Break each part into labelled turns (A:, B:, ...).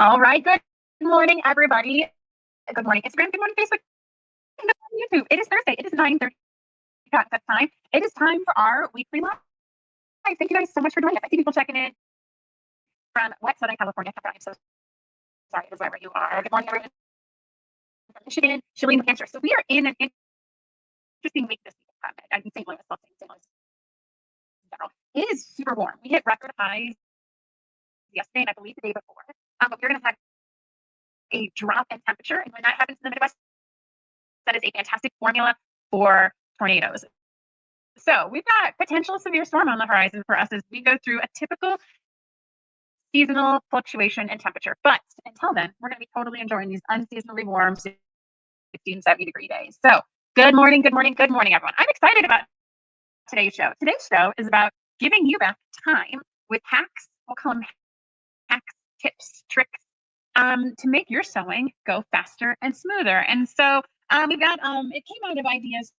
A: All right. Good morning, everybody. Good morning, Instagram. Good morning, Facebook. Good morning, YouTube. It is Thursday. It is 9:30 that time. It is time for our weekly live. Thank you guys so much for joining us. I see people checking in from wet Southern California. I'm so sorry, it is wherever you are. Good morning, everyone from Michigan, Chile, New Hampshire. So we are in an interesting week this week. I'm in St. Louis. St. Louis in general. It is super warm. We hit record highs yesterday and I believe the day before. But we're going to have a drop in temperature. And when that happens in the Midwest, that is a fantastic formula for tornadoes. So we've got potential severe storm on the horizon for us as we go through a typical seasonal fluctuation in temperature. But until then, we're going to be totally enjoying these unseasonably warm 60 and 70-degree days. So good morning, good morning, good morning, everyone. I'm excited about today's show. Today's show is about giving you back time with hacks. We'll call them hacks, tips, tricks to make your sewing go faster and smoother. And so we've got, it came out of ideas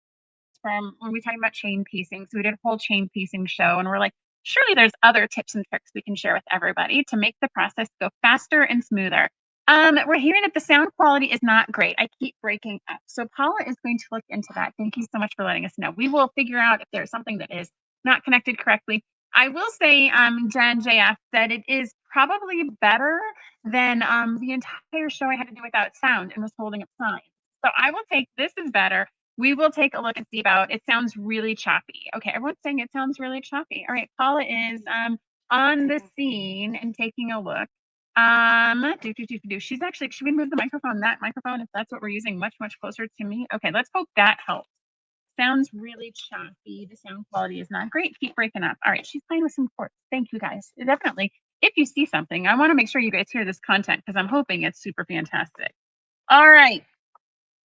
A: from when we talking about chain piecing. So we did a whole chain piecing show and we're like, surely there's other tips and tricks we can share with everybody to make the process go faster and smoother. We're hearing that the sound quality is not great. I keep breaking up. So Paula is going to look into that. Thank you so much for letting us know. We will figure out if there's something that is not connected correctly. I will say, Jen JF, that it is probably better than the entire show I had to do without sound and was holding up signs. So I will take this is better. We will take a look and see about it. Sounds really choppy. Okay, everyone's saying it sounds really choppy. All right, Paula is on the scene and taking a look. She's actually, should we move the microphone, that microphone, if that's what we're using, much closer to me? Okay, let's hope that helps. Sounds really choppy. The sound quality is not great. Keep breaking up. All right, she's playing with some chords. Thank you guys. Definitely. If you see something, I want to make sure you guys hear this content because I'm hoping it's super fantastic. All right.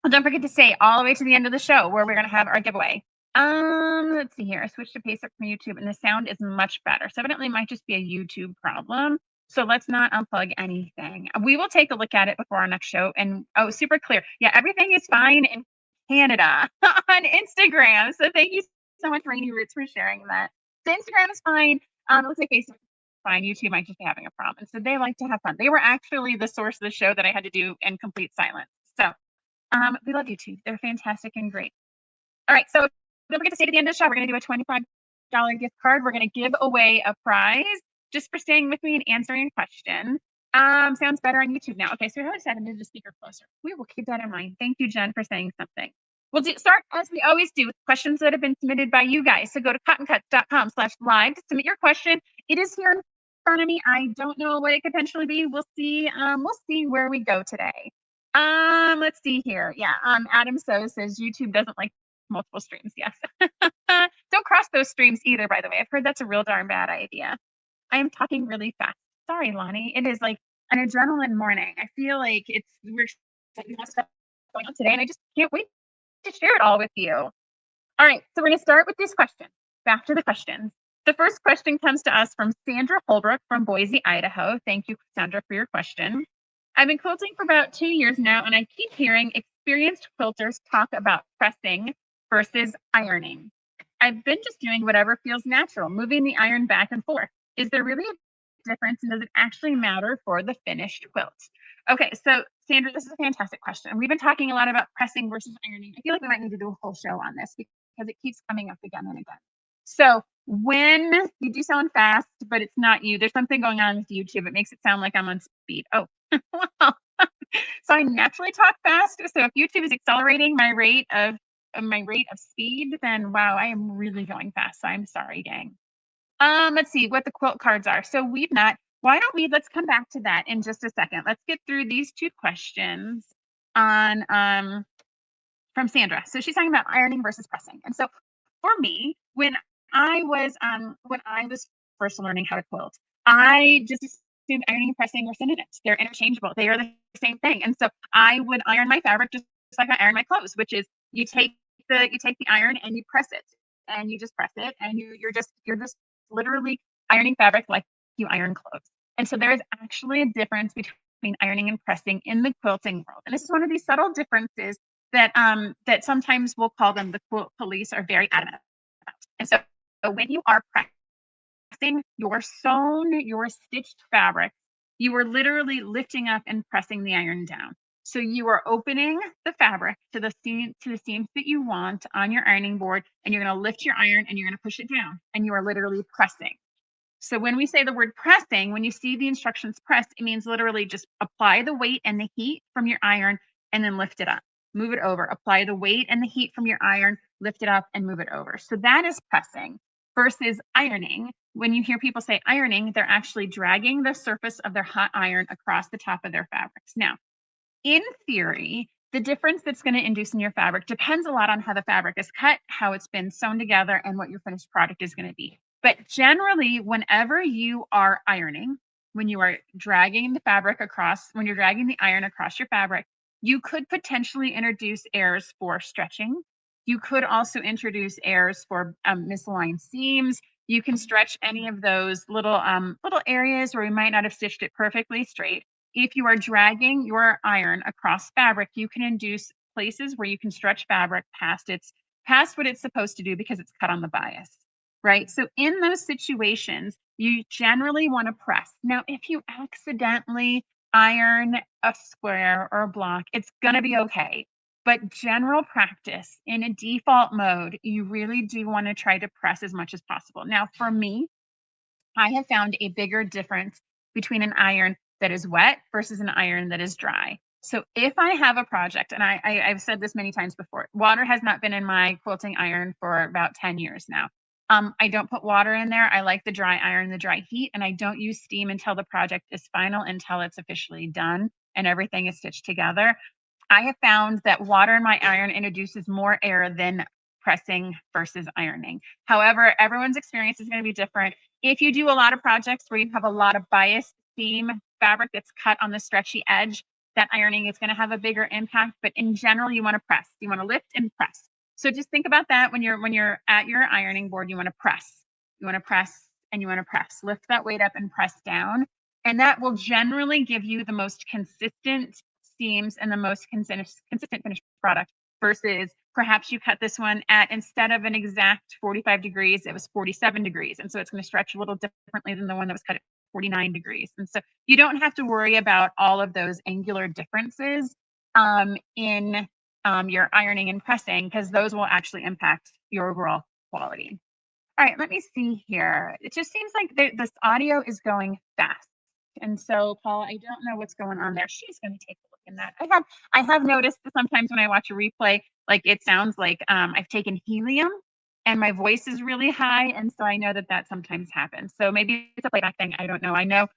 A: Well, don't forget to stay all the way to the end of the show where we're going to have our giveaway. Let's see here. I switched to Pace Up from YouTube and the sound is much better. So evidently it might just be a YouTube problem. So let's not unplug anything. We will take a look at it before our next show. And oh, super clear. Yeah, everything is fine in Canada on Instagram. So thank you so much, Rainy Roots, for sharing that. So Instagram is fine. It looks like Facebook is fine. YouTube might just be having a problem. So they like to have fun. They were actually the source of the show that I had to do in complete silence. So we love YouTube. They're fantastic and great. All right, so don't forget to stay to the end of the show. We're going to do a $25 gift card. We're going to give away a prize just for staying with me and answering a question. Sounds better on YouTube now. Okay, so we decided to move the speaker closer. We will keep that in mind. Thank you, Jen, for saying something. We'll start as we always do with questions that have been submitted by you guys. So go to cottoncuts.com/live to submit your question. It is here in front of me. I don't know what it could potentially be. We'll see. We'll see where we go today. Let's see here. Yeah. Adam So says YouTube doesn't like multiple streams. Yes. Don't cross those streams either, by the way. I've heard that's a real darn bad idea. I am talking really fast. Sorry, Lonnie. It is like an adrenaline morning. I feel like we're stuff going on today, and I just can't wait to share it all with you. All right, so we're going to start with this question. Back to the questions. The first question comes to us from Sandra Holbrook from Boise, Idaho. Thank you, Sandra, for your question. I've been quilting for about 2 years now, and I keep hearing experienced quilters talk about pressing versus ironing. I've been just doing whatever feels natural, moving the iron back and forth. Is there really a difference, and does it actually matter for the finished quilt? Okay, so Sandra, this is a fantastic question. We've been talking a lot about pressing versus ironing. I feel like we might need to do a whole show on this because it keeps coming up again and again. So when you do sound fast, but it's not you, there's something going on with YouTube. It makes it sound like I'm on speed. Oh, well, so I naturally talk fast. So if YouTube is accelerating my rate of speed, then wow, I am really going fast. So I'm sorry, gang. Let's see what the quilt cards are. So let's come back to that in just a second. Let's get through these two questions on from Sandra. So she's talking about ironing versus pressing. And so for me, when I was first learning how to quilt, I just assumed ironing and pressing were synonyms. They're interchangeable. They are the same thing. And so I would iron my fabric just like I iron my clothes, which is you take the iron and you press it, and you just press it, and you're just literally ironing fabric like you iron clothes. And so there is actually a difference between ironing and pressing in the quilting world. And this is one of these subtle differences that that sometimes we'll call them the quilt police are very adamant about. And so when you are pressing your sewn, your stitched fabric, You are literally lifting up and pressing the iron down. So you are opening the fabric to the seams that you want on your ironing board, and you're going to lift your iron and you're going to push it down, and you are literally pressing. So when we say the word pressing, when you see the instructions press, it means literally just apply the weight and the heat from your iron and then lift it up. Move it over. Apply the weight and the heat from your iron, lift it up and move it over. So that is pressing versus ironing. When you hear people say ironing, they're actually dragging the surface of their hot iron across the top of their fabrics. Now, in theory, the difference that's going to induce in your fabric depends a lot on how the fabric is cut, how it's been sewn together, and what your finished product is going to be. But generally, whenever you are ironing, when you are dragging the fabric across, when you're dragging the iron across your fabric, you could potentially introduce errors for stretching. You could also introduce errors for misaligned seams. You can stretch any of those little areas where we might not have stitched it perfectly straight. If you are dragging your iron across fabric, you can induce places where you can stretch fabric past what it's supposed to do because it's cut on the bias, right? So in those situations, you generally want to press. Now, if you accidentally iron a square or a block, it's going to be okay. But general practice in a default mode, you really do want to try to press as much as possible. Now, for me, I have found a bigger difference between an iron that is wet versus an iron that is dry. So if I have a project, and I've said this many times before, water has not been in my quilting iron for about 10 years now. I don't put water in there. I like the dry iron, the dry heat, and I don't use steam until the project is final, until it's officially done and everything is stitched together. I have found that water in my iron introduces more air than pressing versus ironing. However, everyone's experience is going to be different. If you do a lot of projects where you have a lot of bias seam fabric that's cut on the stretchy edge, that ironing is going to have a bigger impact. But in general, you want to press. You want to lift and press. So just think about that when you're at your ironing board. You want to press. You want to press and you want to press. Lift that weight up and press down. And that will generally give you the most consistent seams and the most consistent finished product versus perhaps you cut this one at, instead of an exact 45 degrees, it was 47 degrees. And so it's going to stretch a little differently than the one that was cut at 49 degrees. And so you don't have to worry about all of those angular differences in your ironing and pressing, because those will actually impact your overall quality. All right, let me see here. It just seems like this audio is going fast. And so, Paula, I don't know what's going on there. She's going to take a look in that. I have noticed that sometimes when I watch a replay, like it sounds like I've taken helium and my voice is really high. And so I know that sometimes happens. So maybe it's a playback thing. I don't know. I know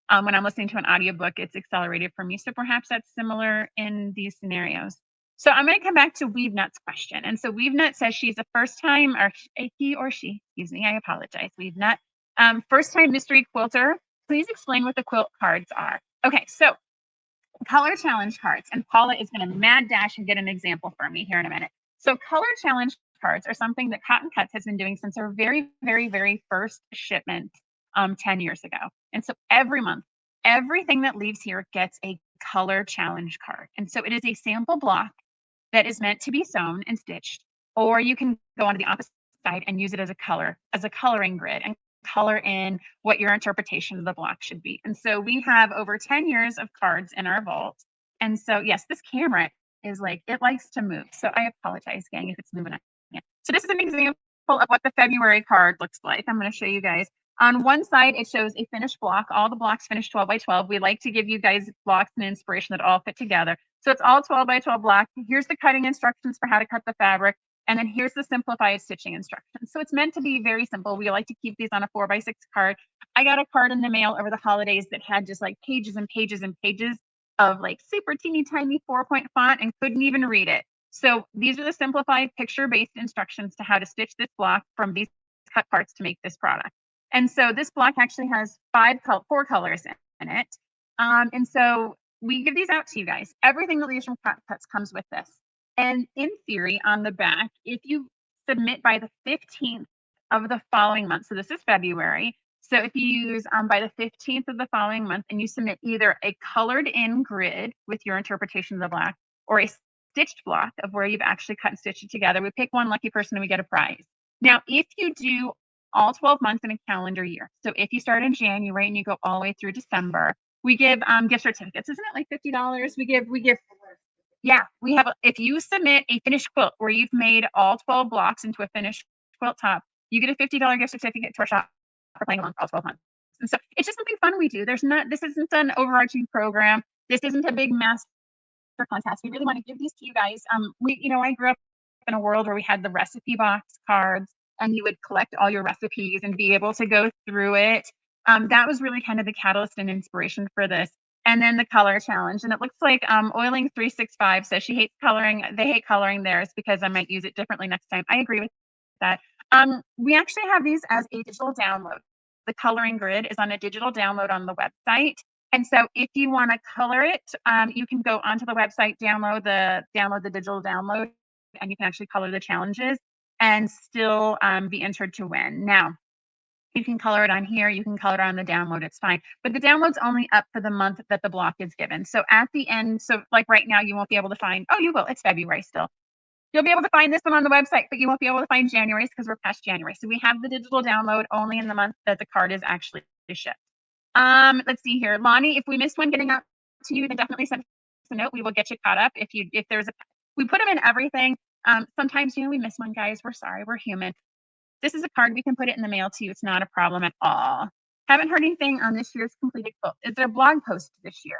A: when I'm listening to an audiobook, it's accelerated for me. So perhaps that's similar in these scenarios. So I'm going to come back to Weave Nut's question. And so Weave Nut says she's a first time, or he or she, excuse me, I apologize, Weave Nut, first time mystery quilter. Please explain what the quilt cards are. Okay, so color challenge cards, and Paula is going to mad dash and get an example for me here in a minute. So color challenge cards are something that Cotton Cuts has been doing since our very, very, very first shipment 10 years ago. And so every month, everything that leaves here gets a color challenge card. And so it is a sample block that is meant to be sewn and stitched, or you can go on to the opposite side and use it as a coloring grid and color in what your interpretation of the block should be. And so we have over 10 years of cards in our vault. And so, yes, this camera is like, it likes to move. So I apologize, gang, if it's moving. So this is an example of what the February card looks like. I'm going to show you guys. On one side, it shows a finished block. All the blocks finished 12 by 12. We like to give you guys blocks and inspiration that all fit together. So it's all 12 by 12 block. Here's the cutting instructions for how to cut the fabric. And then here's the simplified stitching instructions. So it's meant to be very simple. We like to keep these on a 4x6 card. I got a card in the mail over the holidays that had just like pages and pages and pages of like super teeny tiny 4-point font and couldn't even read it. So these are the simplified picture-based instructions to how to stitch this block from these cut parts to make this product. And so this block actually has 4 colors in it. And so we give these out to you guys. Everything that leaves from Cotton Cuts comes with this. And in theory, on the back, if you submit by the 15th of the following month, so this is February. So if you use by the 15th of the following month and you submit either a colored in grid with your interpretation of the block or a stitched block of where you've actually cut and stitched it together, we pick one lucky person and we get a prize. Now, if you do all 12 months in a calendar year, so if you start in January and you go all the way through December, We give gift certificates. Isn't it like $50? We give yeah, we have if you submit a finished quilt where you've made all 12 blocks into a finished quilt top, you get a $50 gift certificate to our shop for playing along for all 12 months. And so it's just something fun we do. This isn't an overarching program. This isn't a big master contest. We really want to give these to you guys. I grew up in a world where we had the recipe box cards and you would collect all your recipes and be able to go through it. That was really kind of the catalyst and inspiration for this. And then the color challenge. And it looks like Oiling 365 says she hates coloring. They hate coloring theirs because I might use it differently next time. I agree with that. We actually have these as a digital download. The coloring grid is on a digital download on the website. And so if you want to color it, you can go onto the website, download the digital download, and you can actually color the challenges and still be entered to win. Now, you can color it on here, you can color it on the download, it's fine. But the download's only up for the month that the block is given. So at the end, so like right now, you won't be able to find, oh, you will, it's February still. You'll be able to find this one on the website, but you won't be able to find January's because we're past January. So we have the digital download only in the month that the card is actually shipped. Let's see here. Lonnie, if we missed one getting out to you, then definitely send us a note. We will get you caught up. We put them in everything. Sometimes, we miss one, guys. We're sorry. We're human. This is a card. We can put it in the mail to you. It's not a problem at all. Haven't heard anything on this year's completed quilt. Is there a blog post this year?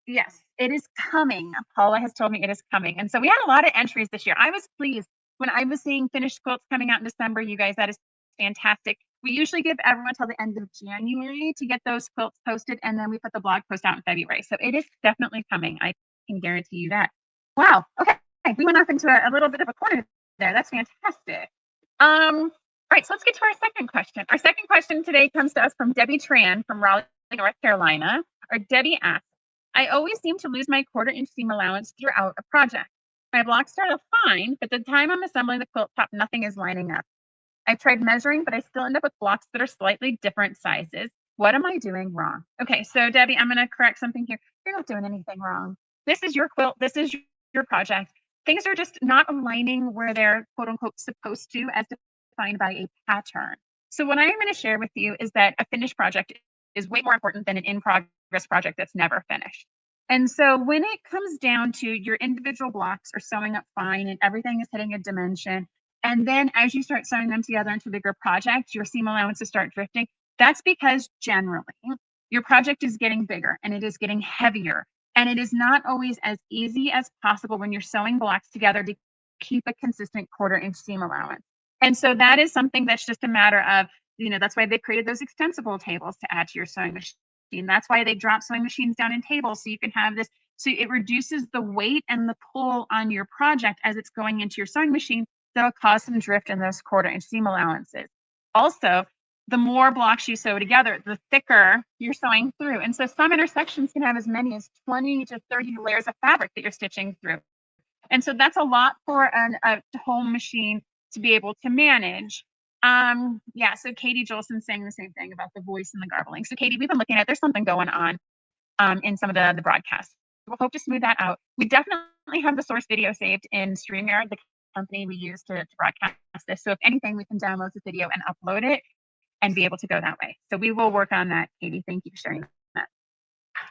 A: Yes, it is coming. Paula has told me it is coming. And so we had a lot of entries this year. I was pleased when I was seeing finished quilts coming out in December. You guys, that is fantastic. We usually give everyone till the end of January to get those quilts posted, and then we put the blog post out in February. So it is definitely coming. I can guarantee you that. Wow. Okay. We went off into a little bit of a corner there. That's fantastic. All right, so let's get to our second question. Our second question today comes to us from Debbie Tran from Raleigh, North Carolina. Or Debbie asks, I always seem to lose my 1/4-inch seam allowance throughout a project. My blocks start off fine, but the time I'm assembling the quilt top, nothing is lining up. I've tried measuring, but I still end up with blocks that are slightly different sizes. What am I doing wrong? Okay, so Debbie, I'm going to correct something here. You're not doing anything wrong. This is your quilt. This is your project. Things are just not aligning where they're quote unquote supposed to as defined by a pattern. So what I'm going to share with you is that a finished project is way more important than an in-progress project that's never finished. And so when it comes down to your individual blocks are sewing up fine and everything is hitting a dimension, and then as you start sewing them together into a bigger project, your seam allowances start drifting. That's because generally your project is getting bigger and it is getting heavier. And it is not always as easy as possible when you're sewing blocks together to keep a consistent 1/4-inch seam allowance. And so that is something that's just a matter of, that's why they created those extensible tables to add to your sewing machine. That's why they drop sewing machines down in tables so you can have this. So it reduces the weight and the pull on your project as it's going into your sewing machine. That'll cause some drift in those 1/4-inch seam allowances. Also, the more blocks you sew together, the thicker you're sewing through. And so some intersections can have as many as 20 to 30 layers of fabric that you're stitching through. And so that's a lot for a home machine to be able to manage. So Katie Jolson's saying the same thing about the voice and the garbling. So Katie, we've been looking at, there's something going on in some of the broadcasts. We'll hope to smooth that out. We definitely have the source video saved in StreamYard, the company we use to broadcast this. So if anything, we can download the video and upload it and be able to go that way. So we will work on that, Katie. Thank you for sharing that.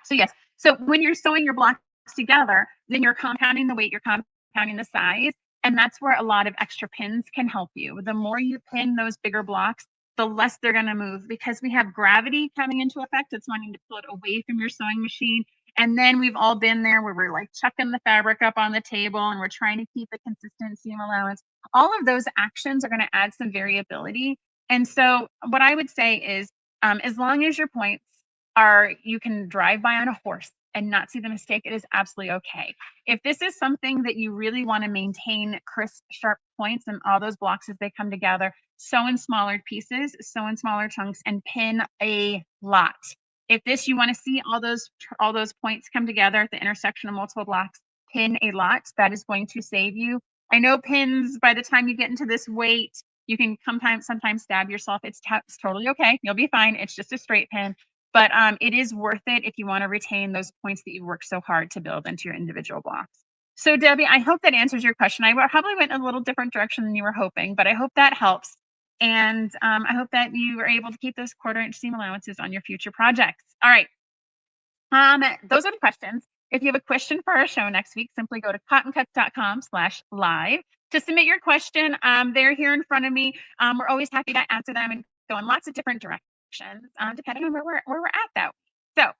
A: So yes, so when you're sewing your blocks together, then you're compounding the weight, you're compounding the size, and that's where a lot of extra pins can help you. The more you pin those bigger blocks, the less they're going to move because we have gravity coming into effect. It's wanting to pull it away from your sewing machine. And then we've all been there where we're like chucking the fabric up on the table and we're trying to keep a consistent seam allowance. All of those actions are going to add some variability. And so what I would say is, as long as your points are, you can drive by on a horse and not see the mistake, it is absolutely okay. If this is something that you really want to maintain crisp, sharp points and all those blocks as they come together, sew in smaller pieces, sew in smaller chunks, and pin a lot. If this, you want to see all those points come together at the intersection of multiple blocks, pin a lot. That is going to save you. I know pins, by the time you get into this weight, you can sometimes stab yourself. It's totally okay. You'll be fine. It's just a straight pin. But it is worth it if you want to retain those points that you worked so hard to build into your individual blocks. So Debbie, I hope that answers your question. I probably went a little different direction than you were hoping, but I hope that helps. And I hope that you were able to keep those 1/4-inch seam allowances on your future projects. All right. Those are the questions. If you have a question for our show next week, simply go to cottoncuts.com/live to submit your question. They're here in front of me. We're always happy to answer them and go in lots of different directions, depending on where we're at that week. So,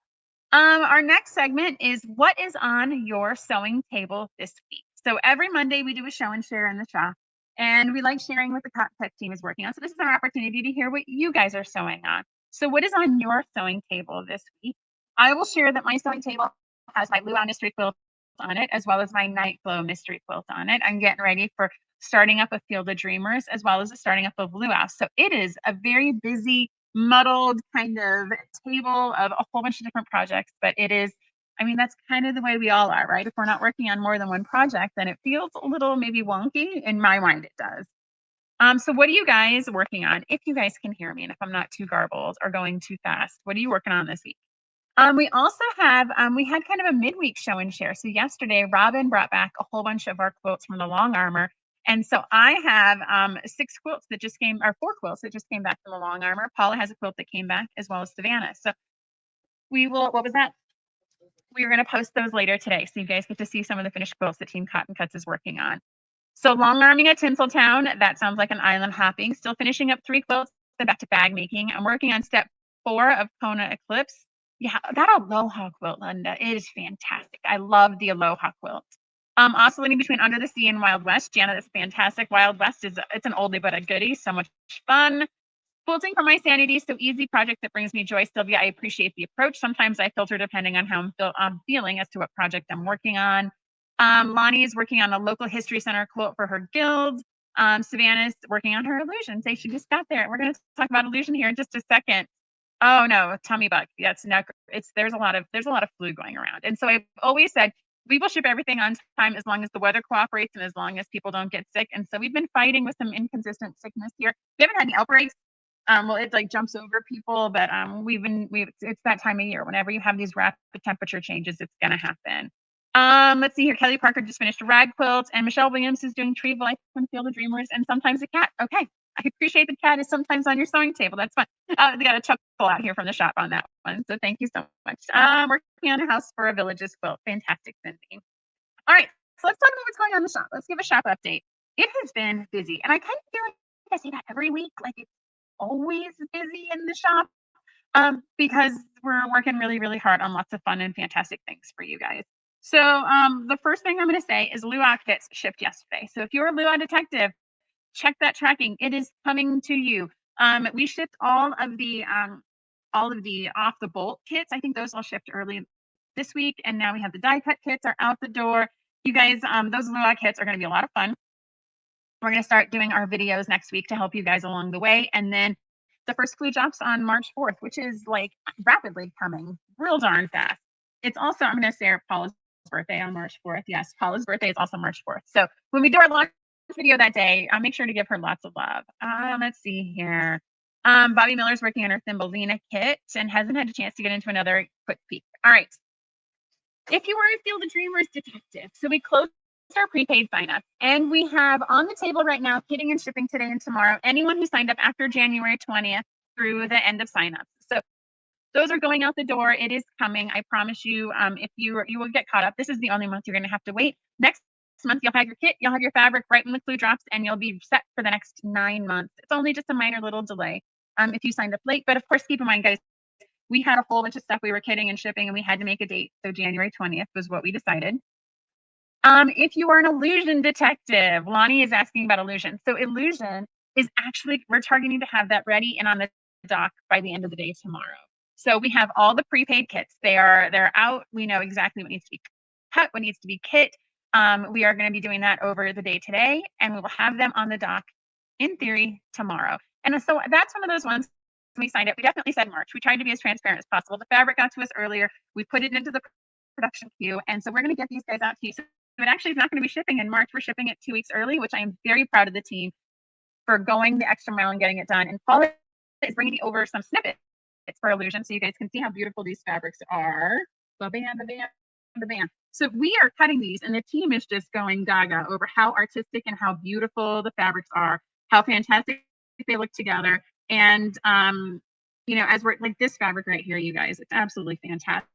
A: our next segment is what is on your sewing table this week. So every Monday we do a show and share in the shop, and we like sharing what the Cotton Cut team is working on. So this is our opportunity to hear what you guys are sewing on. So what is on your sewing table this week? I will share that my sewing table has my Luau mystery quilt on it, as well as my Night Glow mystery quilt on it. I'm getting ready for starting up a Field of Dreamers, as well as the starting up of Luau. So it is a very busy, muddled kind of table of a whole bunch of different projects, but it is, I mean, that's kind of the way we all are, right? If we're not working on more than one project, then it feels a little maybe wonky. In my mind, it does. So what are you guys working on? If you guys can hear me and if I'm not too garbled or going too fast, what are you working on this week? We also have, we had kind of a midweek show and share. So yesterday, Robin brought back a whole bunch of our quilts from the long armor. And so I have 6 quilts that just came, or 4 quilts that just came back from the long armor. Paula has a quilt that came back, as well as Savannah. So we will, what was that? We are going to post those later today. So you guys get to see some of the finished quilts that Team Cotton Cuts is working on. So long arming at Tinseltown, that sounds like an island hopping. Still finishing up 3 quilts, then back to bag making. I'm working on step 4 of Kona Eclipse. Yeah, that Aloha quilt, Linda, it is fantastic. I love the Aloha quilt. Oscillating between Under the Sea and Wild West. Janet is fantastic. Wild West it's an oldie but a goodie. So much fun. Quilting for my sanity, so easy project that brings me joy. Sylvia, I appreciate the approach. Sometimes I filter depending on how I'm feeling as to what project I'm working on. Lonnie is working on a local history center quilt for her guild. Savannah's working on her illusion. Say she just got there. We're going to talk about illusion here in just a second. Oh no, tummy bug. That's not. There's a lot of flu going around, and so I've always said we will ship everything on time as long as the weather cooperates and as long as people don't get sick. And so we've been fighting with some inconsistent sickness here. We haven't had any outbreaks. Well, it like jumps over people, but it's that time of year. Whenever you have these rapid temperature changes, it's gonna happen. Let's see here. Kelly Parker just finished a rag quilt, and Michelle Williams is doing Tree of Life from Field of Dreamers, and sometimes a cat. Okay, I appreciate the cat is sometimes on your sewing table. That's fun. They got a chuckle out here from the shop on that one, so thank you so much. Working on a house for a village's quilt. Fantastic, Cindy. All right, so let's talk about what's going on in the shop. Let's give a shop update. It has been busy, and I kind of feel like I say that every week, like it's always busy in the shop because we're working really, really hard on lots of fun and fantastic things for you guys. So the first thing I'm going to say is Luau kits shipped yesterday. So if you're a Luau detective, check that tracking. It is coming to you. We shipped all of the off the bolt kits. I think those all shipped early this week, and now we have the die cut kits are out the door. You guys, those Luau kits are going to be a lot of fun. We're going to start doing our videos next week to help you guys along the way. And then the first glue drops on March 4th, which is like rapidly coming real darn fast. It's also, I'm going to say Paula's birthday on March 4th. Yes, Paula's birthday is also March 4th. So when we do our launch video that day, I'll make sure to give her lots of love. Let's see here. Bobby Miller's working on her Thumbelina kit and hasn't had a chance to get into another quick peek. All right. If you were a Field of Dreamers detective, so we closed our prepaid sign up, and we have on the table right now kitting and shipping today and tomorrow anyone who signed up after January 20th through the end of signups. So those are going out the door. It is coming. I promise you. If you will get caught up. This is the only month you're going to have to wait. Next month you'll have your kit, you'll have your fabric right when the clue drops, and you'll be set for the next 9 months. It's only just a minor little delay if you signed up late. But of course, keep in mind, guys, we had a whole bunch of stuff we were kitting and shipping, and we had to make a date. So January 20th was what we decided. If you are an illusion detective, Lonnie is asking about illusion. So illusion is actually, we're targeting to have that ready and on the dock by the end of the day tomorrow. So we have all the prepaid kits. They're out. We know exactly what needs to be cut, what needs to be kit. We are going to be doing that over the day today, and we will have them on the dock in theory tomorrow. And so that's one of those ones we signed up. We definitely said March. We tried to be as transparent as possible. The fabric got to us earlier. We put it into the production queue, and so we're going to get these guys out to you. So it actually is not going to be shipping in March. We're shipping it 2 weeks early, which I am very proud of the team for going the extra mile and getting it done. And Paula is bringing over some snippets for illusion so you guys can see how beautiful these fabrics are. Ba-bam, ba-bam, ba-bam. So we are cutting these, and the team is just going gaga over how artistic and how beautiful the fabrics are, how fantastic they look together. And, as we're like this fabric right here, you guys, it's absolutely fantastic.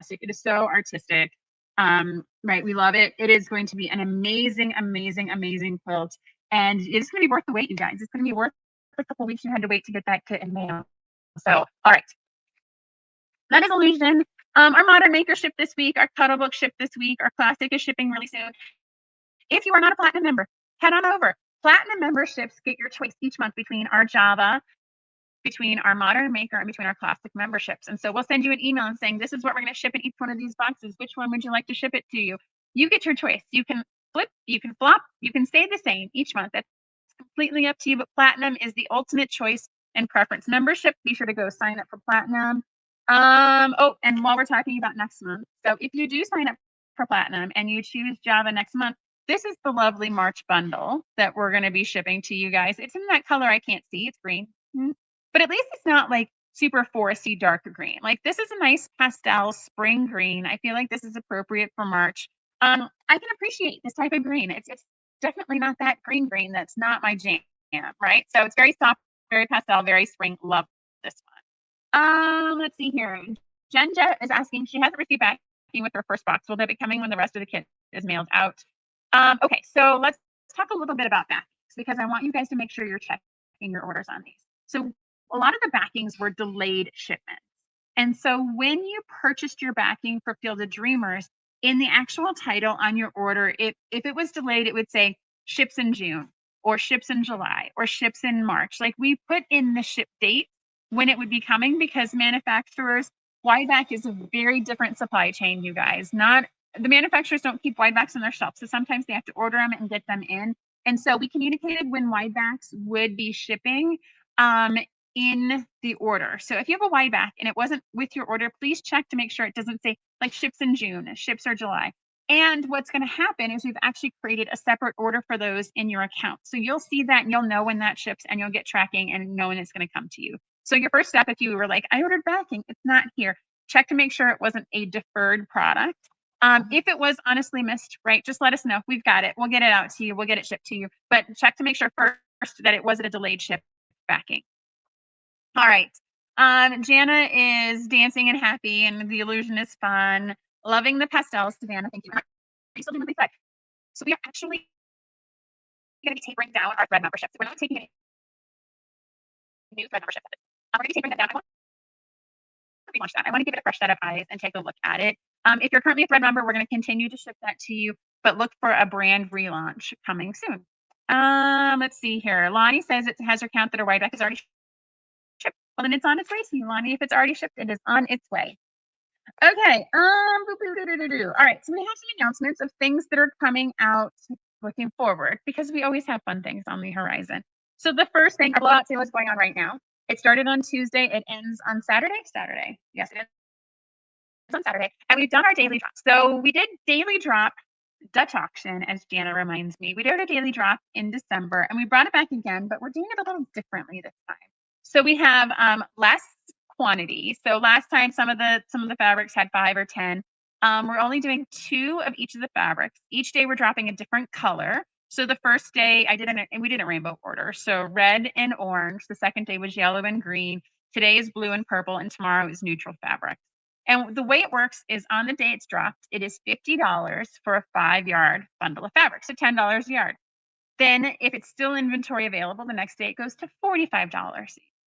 A: It is so artistic. Right, we love it. It is going to be an amazing, amazing, amazing quilt, and it's going to be worth the wait, you guys. It's going to be worth the couple weeks you had to wait to get that kit in mail. So, all right, that is Illusion. Our Modern Maker shipped this week. Our Cuddle Book shipped this week. Our Classic is shipping really soon. If you are not a Platinum member, head on over. Platinum memberships get your choice each month between our Java, between our Modern Maker, and between our Classic memberships. And so we'll send you an email and saying, this is what we're going to ship in each one of these boxes. Which one would you like to ship it to you? You get your choice. You can flip, you can flop, you can stay the same each month. That's completely up to you, but Platinum is the ultimate choice and preference. Membership, be sure to go sign up for Platinum. Oh, and while we're talking about next month, so if you do sign up for Platinum and you choose Java next month, this is the lovely March bundle that we're going to be shipping to you guys. It's in that color I can't see. It's green. But at least it's not like super foresty dark green. Like this is a nice pastel spring green. I feel like this is appropriate for March. I can appreciate this type of green. It's definitely not that green that's not my jam, right? So it's very soft, very pastel, very spring. Love this one. Let's see here. Jenja is asking, she hasn't received backing with her first box. Will that be coming when the rest of the kit is mailed out? Okay, so let's talk a little bit about backings because I want you guys to make sure you're checking your orders on these. So a lot of the backings were delayed shipments. And so when you purchased your backing for Field of Dreamers, in the actual title on your order, if it was delayed, it would say ships in June or ships in July or ships in March. Like we put in the ship date when it would be coming because manufacturers, wide back is a very different supply chain, you guys. Not the manufacturers don't keep wide backs on their shelves. So sometimes they have to order them and get them in. And so we communicated when wide backs would be shipping in the order. So if you have a wide back and it wasn't with your order, please check to make sure it doesn't say like ships in June, ships or July. And what's going to happen is we've actually created a separate order for those in your account. So you'll see that and you'll know when that ships and you'll get tracking and know when it's going to come to you. So your first step, if you were like, I ordered backing, it's not here, check to make sure it wasn't a deferred product. If it was honestly missed, right, just let us know. We've got it. We'll get it out to you. We'll get it shipped to you. But check to make sure first that it wasn't a delayed ship backing. All right. Jana is dancing and happy, and the illusion is fun. Loving the pastels, Savannah. Thank you. Are you still doing what we said? So we are actually going to be tapering down our thread membership. So we're not taking any new thread membership. We're going to be tapering that down. I want to relaunch that. I want to give it a fresh set of eyes and take a look at it. If you're currently a thread member, we're going to continue to ship that to you, but look for a brand relaunch coming soon. Let's see here. Lonnie says it has her count that her wide back is already shipped. Well, then it's on its way to you, Lonnie. If it's already shipped, it is on its way. Okay. All right. So we have some announcements of things that are coming out looking forward because we always have fun things on the horizon. So the first thing, our blowout sale is going on right now. It started on Tuesday. It ends on Saturday. Yes, it ends on Saturday. And we've done our daily drop. So we did daily drop Dutch auction, as Jana reminds me. We did a daily drop in December and we brought it back again, but we're doing it a little differently this time. So we have less quantity. So last time some of the fabrics had 5 or 10. We're only doing 2 of each of the fabrics. Each day we're dropping a different color. So the first day we did a rainbow order. So red and orange. The second day was yellow and green. Today is blue and purple, and tomorrow is neutral fabric. And the way it works is on the day it's dropped, it is $50 for a 5-yard bundle of fabric. So $10 a yard. Then if it's still inventory available, the next day it goes to $45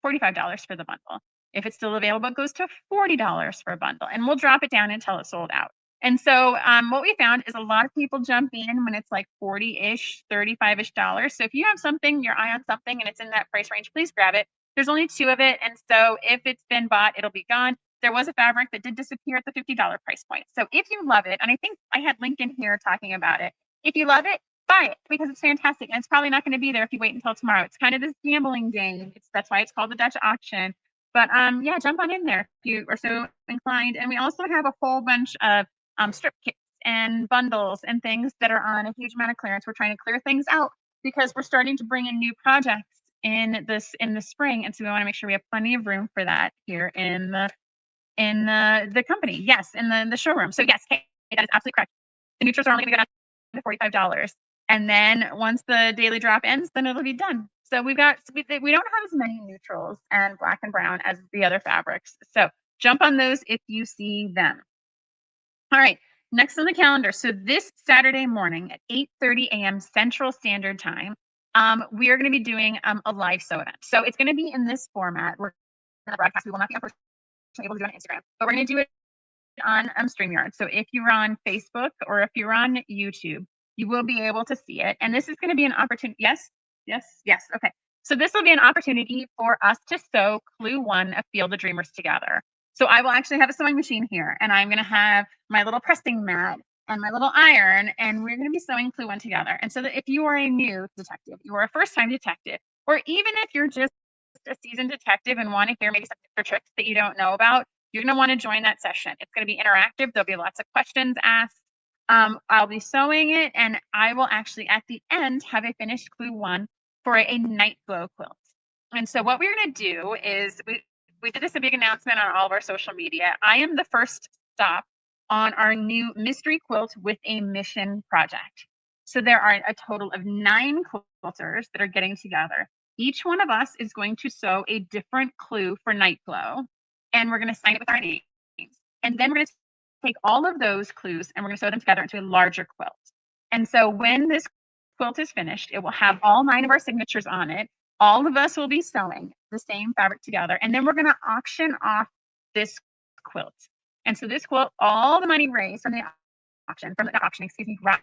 A: for the bundle. If it's still available, it goes to $40 for a bundle, and we'll drop it down until it's sold out. And so what we found is a lot of people jump in when it's like 40-ish, 35-ish dollars. So if you have something, your eye on something, and it's in that price range, please grab it. There's only 2 of it, and so if it's been bought, it'll be gone. There was a fabric that did disappear at the $50 price point. So if you love it, and I think I had Lincoln here talking about it, if you love it, buy it because it's fantastic, and it's probably not going to be there if you wait until tomorrow. It's kind of this gambling game. That's why it's called the Dutch auction. But yeah, jump on in there if you are so inclined. And we also have a whole bunch of strip kits and bundles and things that are on a huge amount of clearance. We're trying to clear things out because we're starting to bring in new projects in the spring, and so we want to make sure we have plenty of room for that here in the company. Yes, in the showroom. So yes, Kate, that is absolutely correct. The neutrals are only going to go down to $45. And then once the daily drop ends, then it'll be done. So we don't have as many neutrals and black and brown as the other fabrics. So jump on those if you see them. All right, next on the calendar. So this Saturday morning at 8:30 a.m. Central Standard Time, we are going to be doing a live sew event. So it's going to be in this format. We're going to broadcast. We will not be able to do it on Instagram, but we're going to do it on StreamYard. So if you're on Facebook or if you're on YouTube, you will be able to see it. And this is going to be an opportunity. Yes, yes, yes. Okay. So this will be an opportunity for us to sew Clue 1 of Field of Dreamers together. So I will actually have a sewing machine here, and I'm going to have my little pressing mat and my little iron, and we're going to be sewing Clue 1 together. And so that if you are a new detective, you are a first-time detective, or even if you're just a seasoned detective and want to hear maybe some tips or tricks that you don't know about, you're going to want to join that session. It's going to be interactive. There'll be lots of questions asked. I'll be sewing it, and I will actually at the end have a finished Clue 1 for a night glow quilt. And so what we're going to do is we did this a big announcement on all of our social media. I am the first stop on our new mystery quilt with a mission project. So there are a total of 9 quilters that are getting together. Each one of us is going to sew a different clue for night glow, and we're going to sign it with our names. And then we're going to take all of those clues and we're going to sew them together into a larger quilt. And so when this quilt is finished, it will have all 9 of our signatures on it. All of us will be sewing the same fabric together, and then we're going to auction off this quilt. And so this quilt, all the money raised from the auction, excuse me, raffle.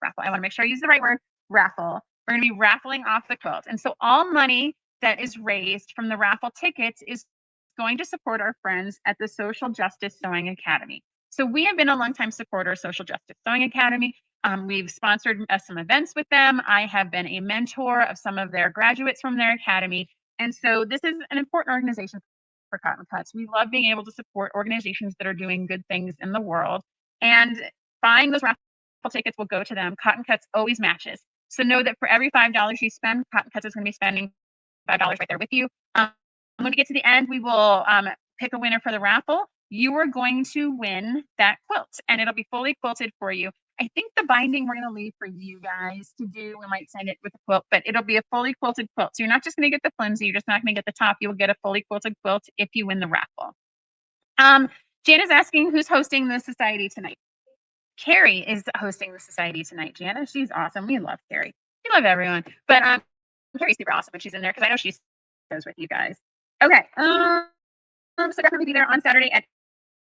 A: I want to make sure I use the right word, raffle. We're going to be raffling off the quilt. And so all money that is raised from the raffle tickets is going to support our friends at the Social Justice Sewing Academy. So we have been a longtime supporter of Social Justice Sewing Academy. We've sponsored some events with them. I have been a mentor of some of their graduates from their academy. And so this is an important organization for Cotton Cuts. We love being able to support organizations that are doing good things in the world. And buying those raffle tickets will go to them. Cotton Cuts always matches. So know that for every $5 you spend, Cotton Cuts is going to be spending $5 right there with you. When we get to the end, we will pick a winner for the raffle. You are going to win that quilt, and it'll be fully quilted for you. I think the binding we're going to leave for you guys to do. We might send it with a quilt, but it'll be a fully quilted quilt. So you're not just going to get the flimsy. You're just not going to get the top. You will get a fully quilted quilt if you win the raffle. Jan is asking who's hosting the society tonight. Carrie is hosting the society tonight, Jana. She's awesome. We love Carrie. We love everyone. But Carrie's super awesome when she's in there because I know she goes with you guys. Okay. So definitely be there on Saturday at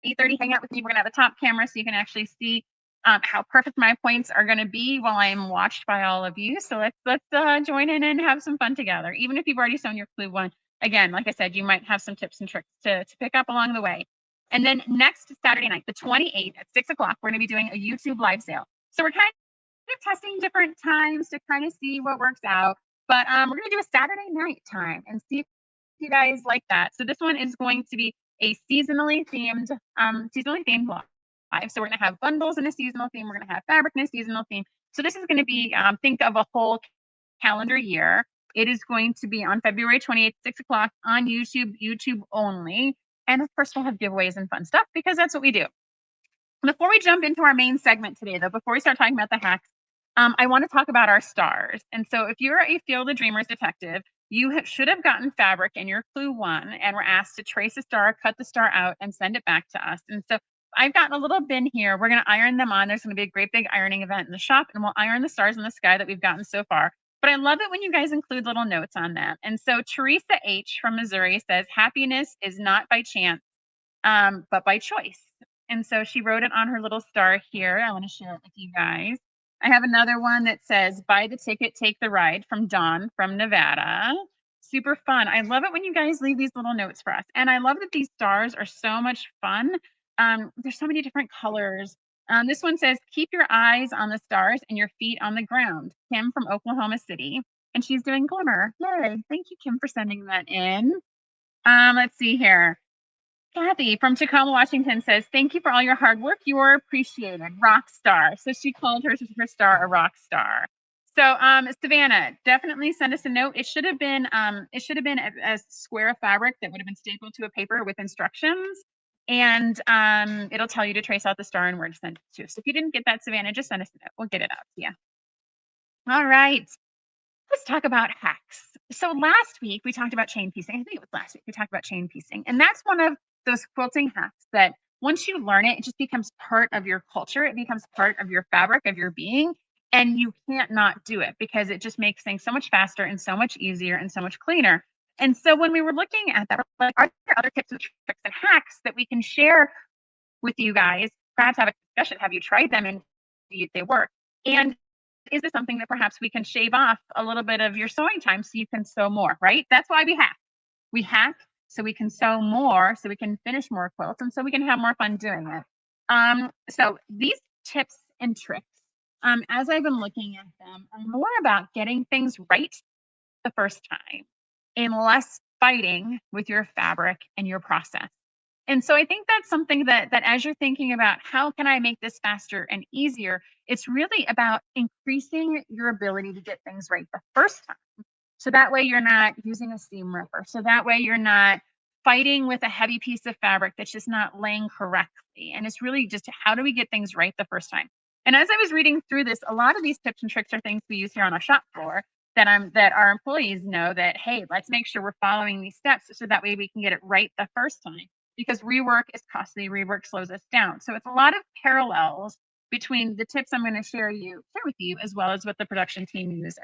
A: 8:30. Hang out with me. We're gonna have a top camera so you can actually see how perfect my points are gonna be while I'm watched by all of you. So let's join in and have some fun together. Even if you've already sewn your Clue 1, again, like I said, you might have some tips and tricks to pick up along the way. And then next Saturday night, the 28th at 6 o'clock, we're gonna be doing a YouTube live sale. So we're kind of testing different times to kind of see what works out. But we're gonna do a Saturday night time and see if you guys like that. So this one is going to be a seasonally themed live. So we're going to have bundles in a seasonal theme. We're going to have fabric in a seasonal theme. So this is going to be, think of a whole calendar year. It is going to be on February 28th, 6 o'clock on YouTube only. And of course, we'll have giveaways and fun stuff because that's what we do. Before we jump into our main segment today, though, before we start talking about the hacks, I want to talk about our stars. And so if you're a Field of Dreamers detective, you should have gotten fabric in your Clue 1 and were asked to trace a star, cut the star out, and send it back to us. And so I've gotten a little bin here. We're going to iron them on. There's going to be a great big ironing event in the shop, and we'll iron the stars in the sky that we've gotten so far. But I love it when you guys include little notes on them. And so Teresa H. from Missouri says, happiness is not by chance, but by choice. And so she wrote it on her little star here. I want to share it with you guys. I have another one that says, buy the ticket, take the ride from Dawn from Nevada. Super fun. I love it when you guys leave these little notes for us. And I love that these stars are so much fun. There's so many different colors. This one says, keep your eyes on the stars and your feet on the ground. Kim from Oklahoma City. And she's doing glimmer. Yay. Thank you, Kim, for sending that in. Let's see here. Kathy from Tacoma, Washington says, thank you for all your hard work. You are appreciated. Rock star. So she called her star a rock star. So Savannah, definitely send us a note. It should have been a square of fabric that would have been stapled to a paper with instructions. And it'll tell you to trace out the star and where to send it to. So if you didn't get that, Savannah, just send us a note. We'll get it out to you. All right. Let's talk about hacks. So last week we talked about chain piecing. I think it was last week we talked about chain piecing. And that's one of those quilting hacks that once you learn it, it just becomes part of your culture. It becomes part of your fabric, of your being. And you can't not do it because it just makes things so much faster and so much easier and so much cleaner. And so when we were looking at that, we're like, are there other tips and tricks and hacks that we can share with you guys? Perhaps have a discussion. Have you tried them and see if they work? And is this something that perhaps we can shave off a little bit of your sewing time so you can sew more, right? That's why we hack. We hack so we can sew more, so we can finish more quilts, and so we can have more fun doing it. So these tips and tricks, as I've been looking at them, are more about getting things right the first time and less fighting with your fabric and your process. And so I think that's something that as you're thinking about how can I make this faster and easier, it's really about increasing your ability to get things right the first time. So that way you're not using a seam ripper. So that way you're not fighting with a heavy piece of fabric that's just not laying correctly. And it's really just how do we get things right the first time? And as I was reading through this, a lot of these tips and tricks are things we use here on our shop floor that our employees know that, hey, let's make sure we're following these steps so that way we can get it right the first time. Because rework is costly, rework slows us down. So it's a lot of parallels between the tips I'm going to share with you, as well as what the production team uses.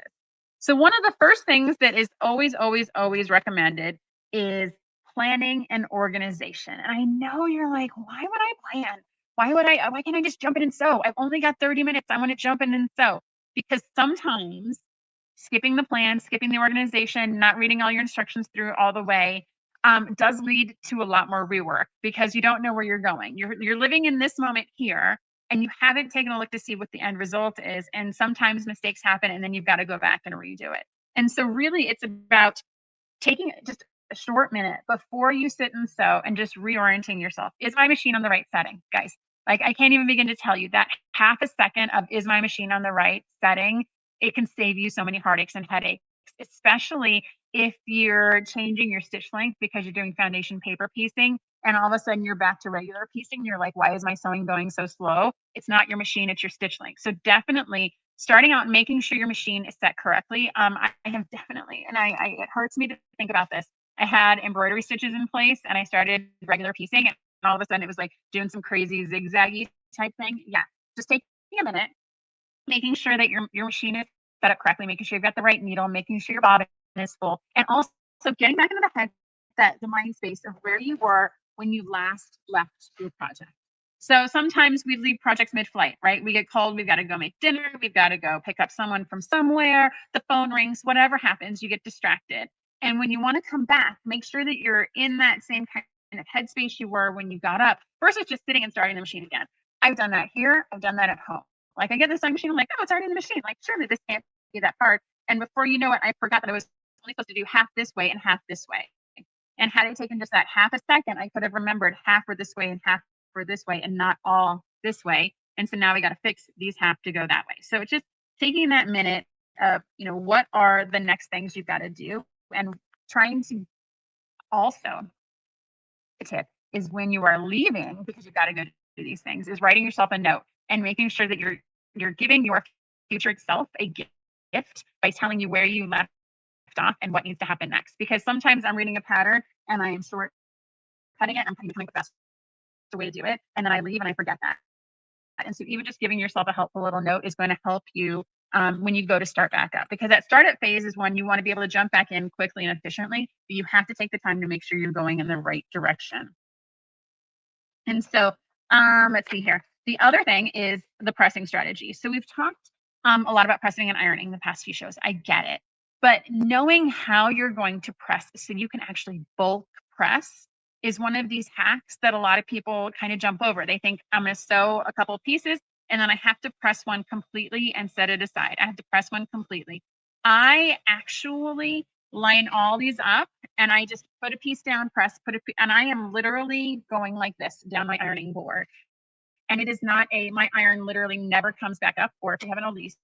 A: So one of the first things that is always, always, always recommended is planning and organization. And I know you're like, why would I plan? Why can't I just jump in and sew? I've only got 30 minutes. I want to jump in and sew. Because sometimes skipping the plan, skipping the organization, not reading all your instructions through all the way, does lead to a lot more rework because you don't know where you're going. You're living in this moment here, and you haven't taken a look to see what the end result is. And sometimes mistakes happen, and then you've got to go back and redo it. And so, really, it's about taking just a short minute before you sit and sew and just reorienting yourself. Is my machine on the right setting, guys? Like, I can't even begin to tell you that half a second of is my machine on the right setting, it can save you so many heartaches and headaches, especially if you're changing your stitch length because you're doing foundation paper piecing and all of a sudden you're back to regular piecing. You're like, why is my sewing going so slow? It's not your machine, it's your stitch length. So definitely starting out and making sure your machine is set correctly. I have definitely, and it hurts me to think about this. I had embroidery stitches in place and I started regular piecing and all of a sudden it was like doing some crazy zigzaggy type thing. Yeah, just taking a minute, making sure that your machine is set up correctly, making sure you've got the right needle, making sure your bobbin is full, and also getting back into the head that the mind space of where you were when you last left your project. So sometimes we leave projects mid-flight, right? We get called, we've got to go make dinner, we've got to go pick up someone from somewhere, the phone rings, whatever happens, you get distracted. And when you want to come back, make sure that you're in that same kind of headspace you were when you got up versus just sitting and starting the machine again. I've done that here, I've done that at home. Like I get this sewing machine, I'm like, oh, it's already in the machine. Like, surely this can't be that hard. And before you know it, I forgot that I was only supposed to do half this way and half this way. And had I taken just that half a second, I could have remembered half for this way and half for this way and not all this way. And so now we got to fix these half to go that way. So it's just taking that minute of, what are the next things you've got to do and trying to also, the tip is when you are leaving, because you've got to go do these things, is writing yourself a note and making sure that you're giving your future self a gift by telling you where you left off and what needs to happen next. Because sometimes I'm reading a pattern and I am short cutting it, I'm trying to find the best way to do it, and then I leave and I forget that. And so even just giving yourself a helpful little note is going to help you when you go to start back up, because that startup phase is when you want to be able to jump back in quickly and efficiently, but you have to take the time to make sure you're going in the right direction. And so let's see here. The other thing is the pressing strategy. So we've talked a lot about pressing and ironing the past few shows. I get it. But knowing how you're going to press so you can actually bulk press is one of these hacks that a lot of people kind of jump over. They think I'm going to sew a couple of pieces and then I have to press one completely and set it aside. I have to press one completely. I actually line all these up and I just put a piece down, press, and I am literally going like this down my ironing board. And it is not my iron literally never comes back up, or if you have an Elise,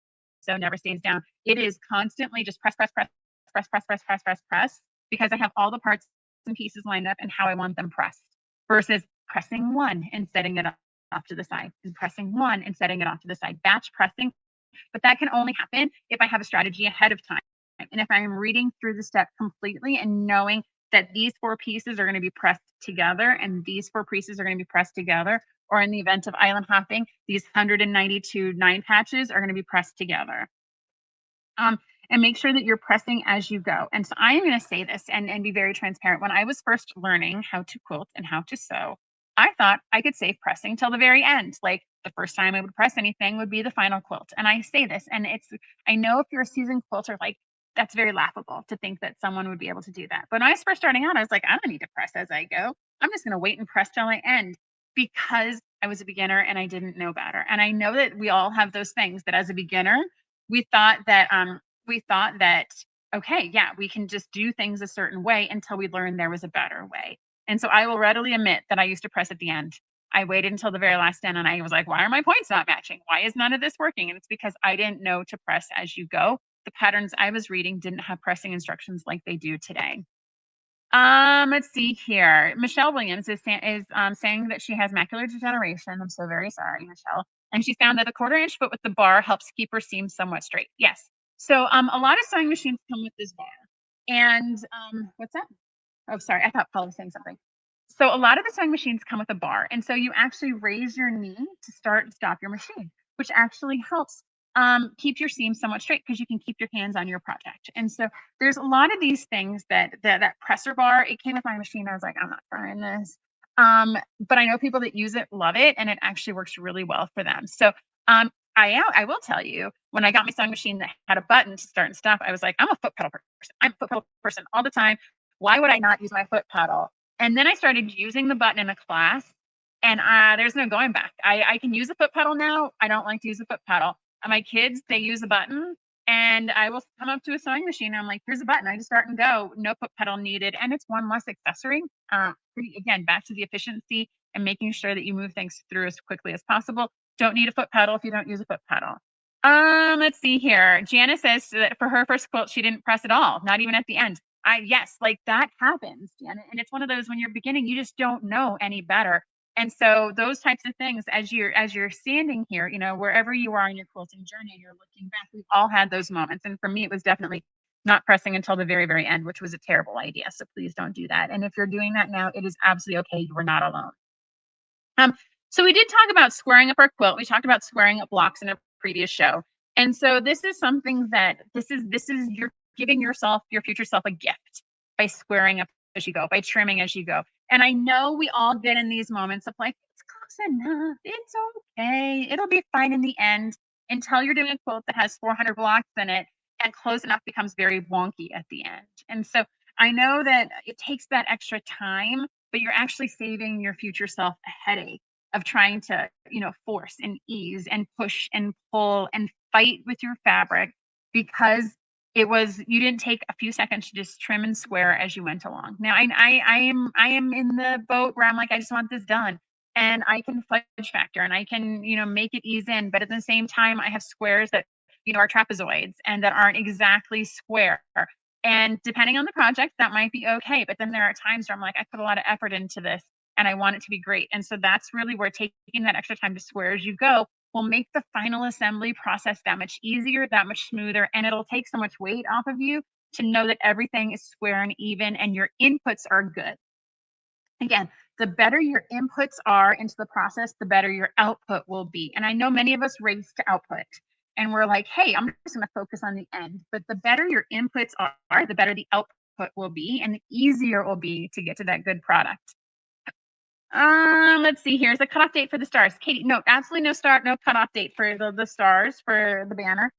A: so never stays down. It is constantly just press, press, press, press, press, press, press, press, press, because I have all the parts and pieces lined up and how I want them pressed versus pressing one and setting it off to the side and pressing one and setting it off to the side, batch pressing. But that can only happen if I have a strategy ahead of time. And if I'm reading through the step completely and knowing that these 4 pieces are going to be pressed together and these 4 pieces are going to be pressed together. Or in the event of island hopping, these 192 9 patches are going to be pressed together. And make sure that you're pressing as you go. And so I am going to say this and be very transparent. When I was first learning how to quilt and how to sew, I thought I could save pressing till the very end. Like the first time I would press anything would be the final quilt. And I say this, and I know if you're a seasoned quilter, like that's very laughable to think that someone would be able to do that. But when I was first starting out, I was like, I don't need to press as I go. I'm just going to wait and press till I end because I was a beginner and I didn't know better. And I know that we all have those things that as a beginner, we thought that okay, yeah, we can just do things a certain way until we learned there was a better way. And so I will readily admit that I used to press at the end. I waited until the very last end and I was like, why are my points not matching? Why is none of this working? And it's because I didn't know to press as you go. The patterns I was reading didn't have pressing instructions like they do today. Let's see here. Michelle Williams is saying that she has macular degeneration. I'm so very sorry, Michelle. And she found that a 1/4 inch foot with the bar helps keep her seam somewhat straight. Yes. So a lot of sewing machines come with this bar. And what's that? Oh, sorry. I thought Paul was saying something. So a lot of the sewing machines come with a bar. And so you actually raise your knee to start and stop your machine, which actually helps keep your seam somewhat straight because you can keep your hands on your project. And so there's a lot of these things that presser bar, it came with my machine. I was like, I'm not trying this. But I know people that use it love it, and it actually works really well for them. So I will tell you, when I got my sewing machine that had a button to start and stop, I was like, I'm a foot pedal person. I'm a foot pedal person all the time. Why would I not use my foot pedal? And then I started using the button in a class, and there's no going back. I can use a foot pedal now. I don't like to use a foot pedel. My kids, they use a button, and I will come up to a sewing machine and I'm like, here's a button. I just start and go. No foot pedal needed. And it's one less accessory. Again, back to the efficiency and making sure that you move things through as quickly as possible. Don't need a foot pedal if you don't use a foot pedal. Let's see here. Jana says that for her first quilt, she didn't press at all, not even at the end. Yes, like that happens, Jana. And it's one of those when you're beginning, you just don't know any better. And so those types of things, as you're standing here, wherever you are in your quilting journey and you're looking back, we've all had those moments. And for me, it was definitely not pressing until the very, very end, which was a terrible idea. So please don't do that. And if you're doing that now, it is absolutely okay. You are not alone. So we did talk about squaring up our quilt. We talked about squaring up blocks in a previous show. And so this is something that this is you're giving yourself, your future self, a gift by squaring up as you go, by trimming as you go. And I know we all get in these moments of like, it's close enough. It's okay. It'll be fine in the end, until you're doing a quilt that has 400 blocks in it and close enough becomes very wonky at the end. And so I know that it takes that extra time, but you're actually saving your future self a headache of trying to, force and ease and push and pull and fight with your fabric because you didn't take a few seconds to just trim and square as you went along. Now I am in the boat where I'm like, I just want this done. And I can fudge factor and I can, make it ease in. But at the same time, I have squares that, are trapezoids and that aren't exactly square. And depending on the project, that might be okay. But then there are times where I'm like, I put a lot of effort into this and I want it to be great. And so that's really where taking that extra time to square as you go will make the final assembly process that much easier, that much smoother, and it'll take so much weight off of you to know that everything is square and even and your inputs are good. Again, the better your inputs are into the process, the better your output will be. And I know many of us race to output and we're like, hey, I'm just going to focus on the end. But the better your inputs are, the better the output will be and the easier it will be to get to that good product. Let's see. Here's the cutoff date for the stars. Katie, no, absolutely no cutoff date for the stars for the banner.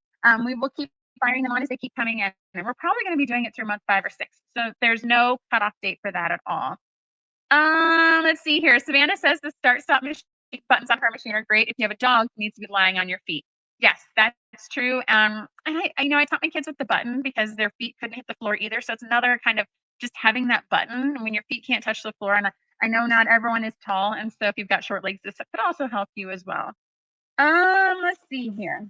A: We will keep firing them on as they keep coming in. And we're probably going to be doing it through month 5 or 6. So there's no cutoff date for that at all. Let's see here. Savannah says the start-stop buttons on her machine are great if you have a dog who needs to be lying on your feet. Yes, that's true. And I taught my kids with the button because their feet couldn't hit the floor either. So it's another kind of just having that button when your feet can't touch the floor. And I know not everyone is tall, and so if you've got short legs, this could also help you as well. Let's see here.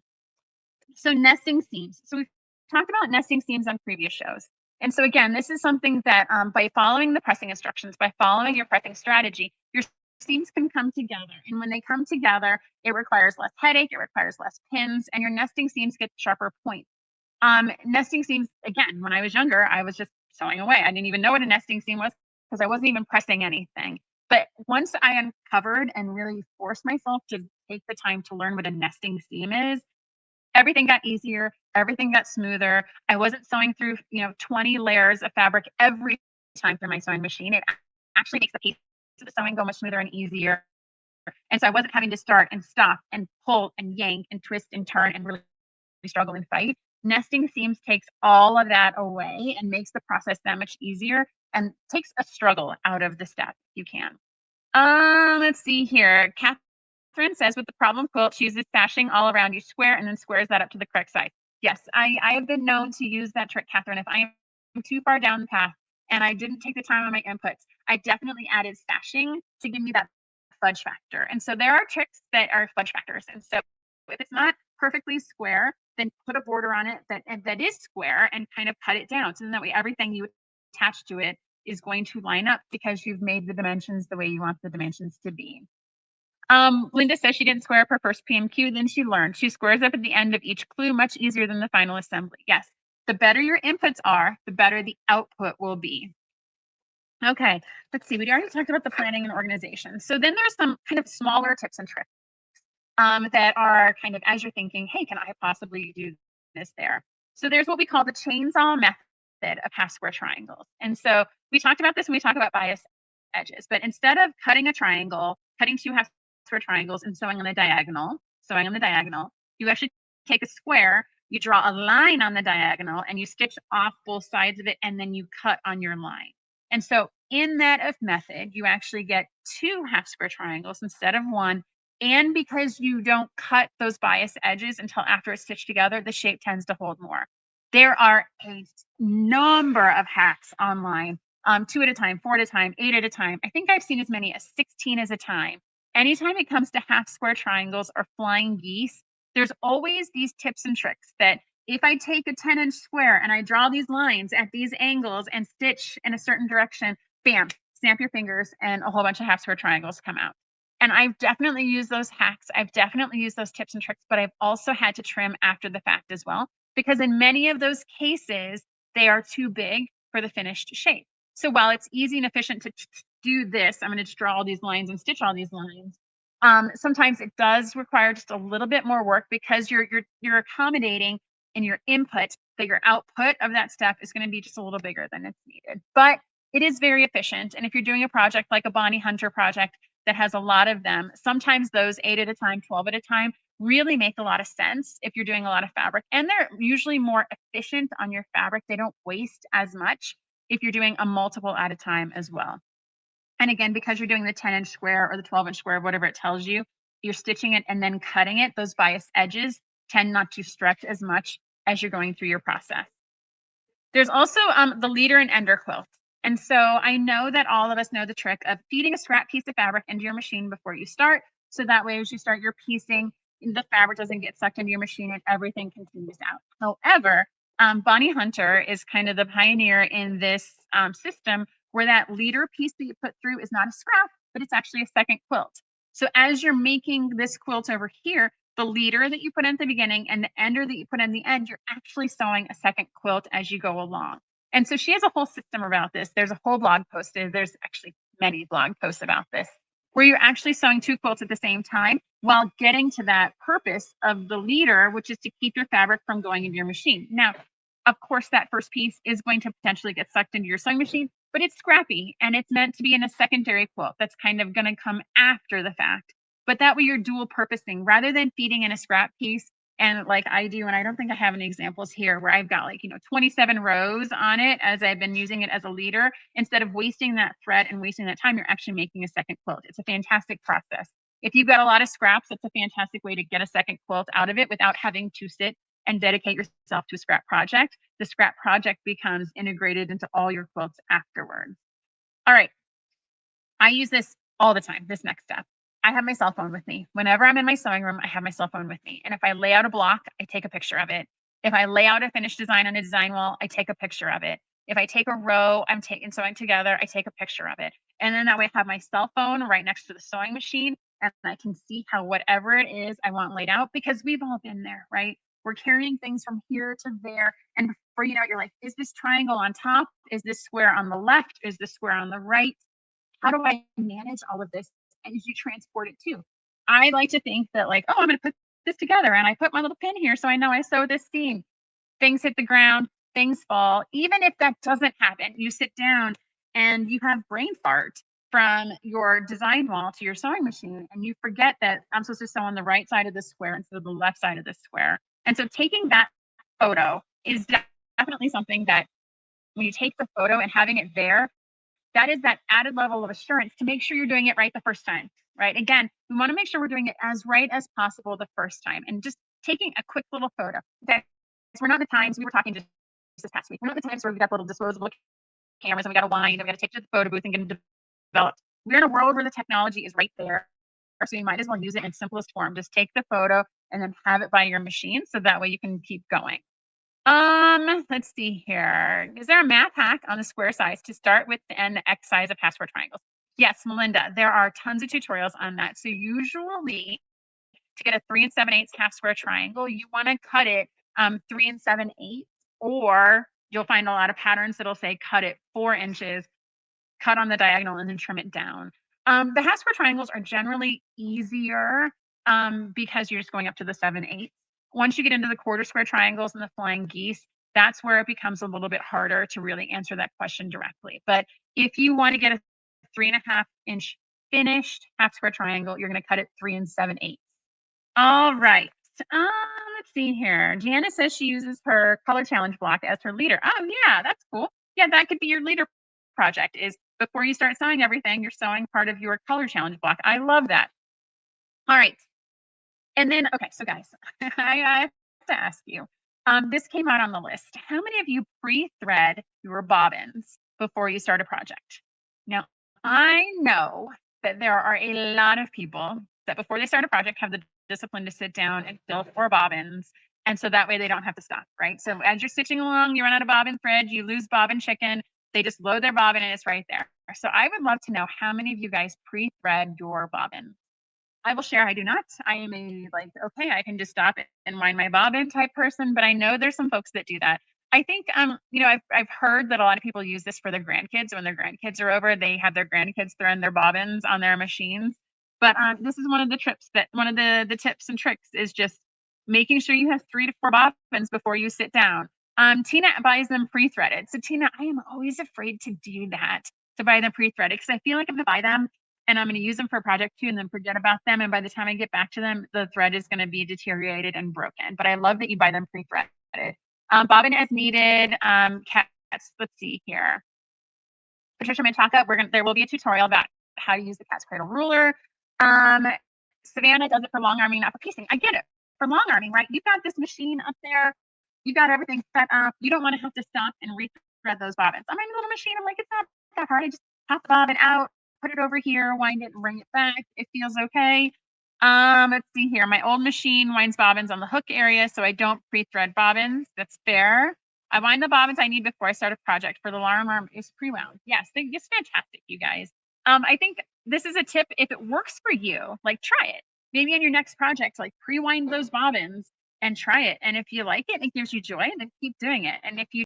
A: So nesting seams. So we've talked about nesting seams on previous shows. And so again, this is something that by following the pressing instructions, by following your pressing strategy, your seams can come together. And when they come together, it requires less headache, it requires less pins, and your nesting seams get sharper points. Nesting seams, again, when I was younger, I was just sewing away. I didn't even know what a nesting seam was because I wasn't even pressing anything. But once I uncovered and really forced myself to take the time to learn what a nesting seam is, everything got easier, everything got smoother. I wasn't sewing through, 20 layers of fabric every time through my sewing machine. It actually makes the piece of the sewing go much smoother and easier. And so I wasn't having to start and stop and pull and yank and twist and turn and really struggle and fight. Nesting seams takes all of that away and makes the process that much easier and takes a struggle out of the step if you can. Let's see here. Catherine says with the problem quilt, she uses sashing all around you square and then squares that up to the correct size. Yes, I have been known to use that trick, Catherine. If I am too far down the path and I didn't take the time on my inputs, I definitely added sashing to give me that fudge factor. And so there are tricks that are fudge factors. And so if it's not perfectly square, then put a border on it that is square and kind of cut it down. So then that way everything you attach to it is going to line up because you've made the dimensions the way you want the dimensions to be. Linda says she didn't square up her first PMQ, then she learned. She squares up at the end of each clue, much easier than the final assembly. Yes, the better your inputs are, the better the output will be. Okay, let's see. We already talked about the planning and organization. So then there's some kind of smaller tips and tricks that are kind of as you're thinking, hey, can I possibly do this there? So there's what we call the chainsaw method of half square triangles. And so we talked about this when we talk about bias edges, but instead of cutting a triangle, cutting two half square triangles and sewing on the diagonal, you actually take a square, you draw a line on the diagonal and you stitch off both sides of it and then you cut on your line. And so in that method, you actually get two half square triangles instead of one. And because you don't cut those bias edges until after it's stitched together, the shape tends to hold more. There are a number of hacks online, 2 at a time, 4 at a time, 8 at a time. I think I've seen as many as 16 at a time. Anytime it comes to half square triangles or flying geese, there's always these tips and tricks that if I take a 10-inch square and I draw these lines at these angles and stitch in a certain direction, bam, snap your fingers and a whole bunch of half square triangles come out. And I've definitely used those hacks. I've definitely used those tips and tricks, but I've also had to trim after the fact as well, because in many of those cases, they are too big for the finished shape. So while it's easy and efficient to do this, I'm going to just draw all these lines and stitch all these lines. Sometimes it does require just a little bit more work because you're accommodating in your input that your output of that step is going to be just a little bigger than it's needed. But it is very efficient. And if you're doing a project like a Bonnie Hunter project that has a lot of them, sometimes those 8 at a time, 12 at a time really make a lot of sense if you're doing a lot of fabric. And they're usually more efficient on your fabric. They don't waste as much if you're doing a multiple at a time as well. And again, because you're doing the 10-inch square or the 12-inch square, whatever it tells you, you're stitching it and then cutting it. Those bias edges tend not to stretch as much as you're going through your process. There's also the leader and ender quilt. And so I know that all of us know the trick of feeding a scrap piece of fabric into your machine before you start. So that way, as you start your piecing, the fabric doesn't get sucked into your machine and everything continues out. However, Bonnie Hunter is kind of the pioneer in this system where that leader piece that you put through is not a scrap, but it's actually a second quilt. So as you're making this quilt over here, the leader that you put in at the beginning and the ender that you put in the end, you're actually sewing a second quilt as you go along. And so she has a whole system about this. There's a whole blog post. There's actually many blog posts about this, where you're actually sewing two quilts at the same time while getting to that purpose of the leader, which is to keep your fabric from going into your machine. Now, of course, that first piece is going to potentially get sucked into your sewing machine, but it's scrappy and it's meant to be in a secondary quilt that's kind of going to come after the fact. But that way you're dual purposing rather than feeding in a scrap piece. And like I do, and I don't think I have any examples here where I've got 27 rows on it as I've been using it as a leader. Instead of wasting that thread and wasting that time, you're actually making a second quilt. It's a fantastic process. If you've got a lot of scraps, it's a fantastic way to get a second quilt out of it without having to sit and dedicate yourself to a scrap project. The scrap project becomes integrated into all your quilts afterwards. All right. I use this all the time, this next step. I have my cell phone with me. Whenever I'm in my sewing room, I have my cell phone with me. And if I lay out a block, I take a picture of it. If I lay out a finished design on a design wall, I take a picture of it. If I take a row I'm sewing together, I take a picture of it. And then that way I have my cell phone right next to the sewing machine and I can see how whatever it is I want laid out, because we've all been there, right? We're carrying things from here to there. And before you know it, you're like, is this triangle on top? Is this square on the left? Is this square on the right? How do I manage all of this as you transport it too? I like to think that like, oh, I'm going to put this together and I put my little pin here so I know I sewed this seam. Things hit the ground, things fall. Even if that doesn't happen, you sit down and you have brain fart from your design wall to your sewing machine, and you forget that I'm supposed to sew on the right side of the square instead of the left side of the square. And so taking that photo is definitely something that when you take the photo and having it there, that is that added level of assurance to make sure you're doing it right the first time, right? Again, we want to make sure we're doing it as right as possible the first time, and just taking a quick little photo. Okay, we're not the times we were talking just this past week. We're not the times where we've got little disposable cameras and we got to wind and we got to take to the photo booth and get them developed. We're in a world where the technology is right there, so you might as well use it in simplest form. Just take the photo and then have it by your machine, so that way you can keep going. Let's see here. Is there a math hack on the square size to start with and the X size of half square triangles? Yes, Melinda, there are tons of tutorials on that. So usually to get a 3 7/8 half square triangle, you want to cut it 3 7/8, or you'll find a lot of patterns that'll say cut it 4 inches, cut on the diagonal, and then trim it down. The half square triangles are generally easier because you're just going up to the 7/8. Once you get into the quarter square triangles and the flying geese, that's where it becomes a little bit harder to really answer that question directly. But if you want to get a 3.5-inch finished half square triangle, you're going to cut it 3 7/8. All right. Let's see here. Gianna says she uses her color challenge block as her leader. Oh, yeah, that's cool. Yeah, that could be your leader project, is before you start sewing everything, you're sewing part of your color challenge block. I love that. All right. And then, okay, so guys, I have to ask you, this came out on the list. How many of you pre-thread your bobbins before you start a project? Now, I know that there are a lot of people that before they start a project have the discipline to sit down and fill 4 bobbins. And so that way they don't have to stop, right? So as you're stitching along, you run out of bobbin thread, you lose bobbin chicken, they just load their bobbin and it's right there. So I would love to know how many of you guys pre-thread your bobbin. I will share, I do not. I am a like, okay, I can just stop and wind my bobbin type person, but I know there's some folks that do that. I think, I've heard that a lot of people use this for their grandkids. When their grandkids are over, they have their grandkids thread their bobbins on their machines. But this is one of the tips and tricks is just making sure you have 3 to 4 bobbins before you sit down. Tina buys them pre-threaded. So Tina, I am always afraid to do that, to buy them pre-threaded, because I feel like if I buy them and I'm going to use them for a project too and then forget about them, and by the time I get back to them, the thread is going to be deteriorated and broken. But I love that you buy them pre-threaded. Bobbin as needed. Cats, let's see here. Patricia Mantaka, there will be a tutorial about how to use the cat's cradle ruler. Savannah does it for long arming, not for piecing. I get it. For long arming, right? You've got this machine up there. You've got everything set up. You don't want to have to stop and rethread those bobbins. On my little machine, I'm like, it's not that hard. I just pop the bobbin out, put it over here, wind it, and bring it back. It feels okay. Let's see here. My old machine winds bobbins on the hook area, so I don't pre-thread bobbins. That's fair. I wind the bobbins I need before I start a project. For the long arm is pre-wound. Yes, it's fantastic, you guys. I think this is a tip. If it works for you, like try it. Maybe on your next project, like pre-wind those bobbins and try it. And if you like it, it gives you joy, then keep doing it. And if you